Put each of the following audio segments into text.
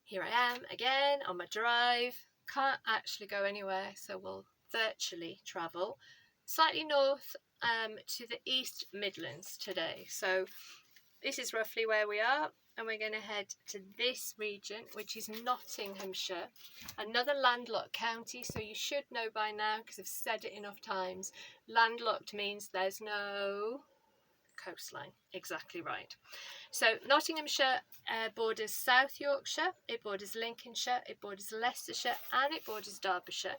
Here I am again on my drive. Can't actually go anywhere, so we'll virtually travel slightly north to the East Midlands today. So this is roughly where we are, and we're going to head to this region, which is Nottinghamshire, another landlocked county. So you should know by now, because I've said it enough times, landlocked means there's no coastline. Exactly right. So Nottinghamshire borders South Yorkshire, it borders Lincolnshire, it borders Leicestershire, and it borders Derbyshire.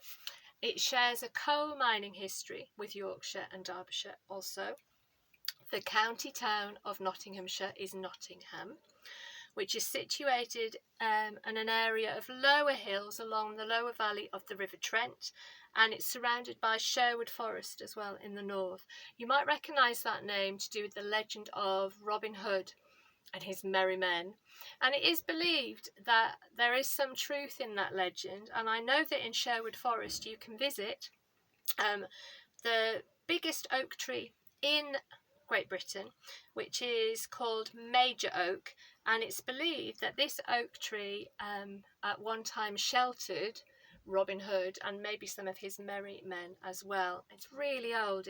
It shares a coal mining history with Yorkshire and Derbyshire also. The county town of Nottinghamshire is Nottingham, which is situated in an area of lower hills along the lower valley of the River Trent, and it's surrounded by Sherwood Forest as well in the north. You might recognise that name to do with the legend of Robin Hood and his merry men, and it is believed that there is some truth in that legend. And I know that in Sherwood Forest you can visit the biggest oak tree in Great Britain, which is called Major Oak, and it's believed that this oak tree at one time sheltered Robin Hood and maybe some of his merry men as well. It's really old.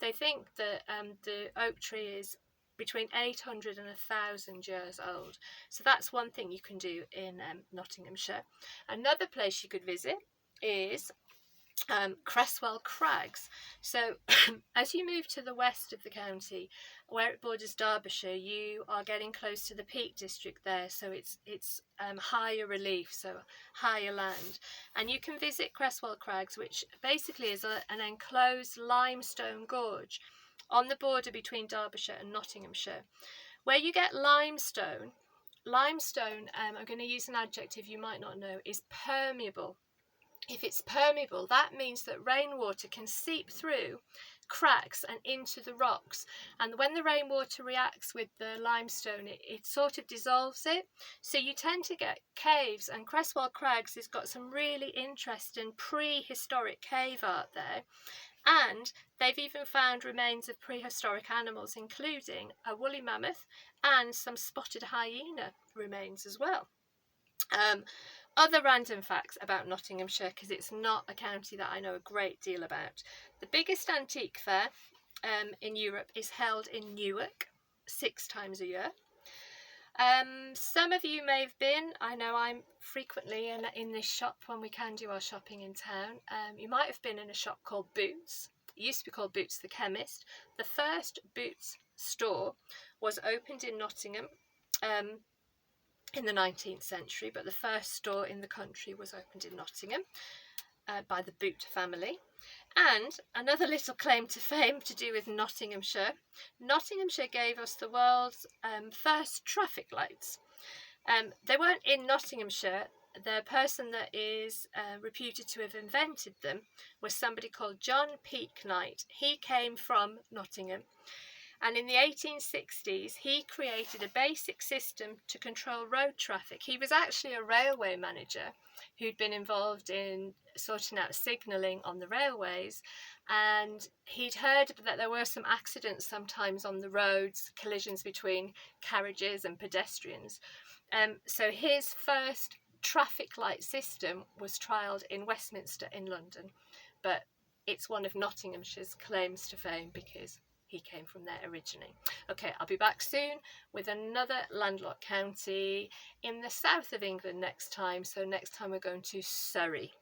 They think that the oak tree is between 800 and 1,000 years old. So that's one thing you can do in Nottinghamshire. Another place you could visit is Cresswell Crags. So as you move to the west of the county, where it borders Derbyshire, you are getting close to the Peak District there. So it's higher relief, so higher land, and you can visit Cresswell Crags, which basically is an enclosed limestone gorge on the border between Derbyshire and Nottinghamshire, where you get limestone. Limestone, I'm going to use an adjective you might not know, is permeable. If it's permeable, that means that rainwater can seep through cracks and into the rocks, and when the rainwater reacts with the limestone, it sort of dissolves it, so you tend to get caves. And Cresswell Crags has got some really interesting prehistoric cave art there, and they've even found remains of prehistoric animals, including a woolly mammoth and some spotted hyena remains as well. Other random facts about Nottinghamshire, because it's not a county that I know a great deal about. The biggest antique fair in Europe is held in Newark 6 times a year. Some of you may have been, I know I'm frequently in this shop when we can do our shopping in town. You might have been in a shop called Boots. It used to be called Boots the Chemist. The first Boots store was opened in Nottingham in the 19th century, but the first store in the country was opened in Nottingham by the Boot family. And another little claim to fame to do with Nottinghamshire. Nottinghamshire gave us the world's first traffic lights. They weren't in Nottinghamshire. The person that is reputed to have invented them was somebody called John Peaknight. He came from Nottingham. And in the 1860s, he created a basic system to control road traffic. He was actually a railway manager who'd been involved in sorting out signalling on the railways. And he'd heard that there were some accidents sometimes on the roads, collisions between carriages and pedestrians. So his first traffic light system was trialled in Westminster in London. But it's one of Nottinghamshire's claims to fame because he came from there originally. Okay, I'll be back soon with another landlocked county in the south of England next time. So next time we're going to Surrey.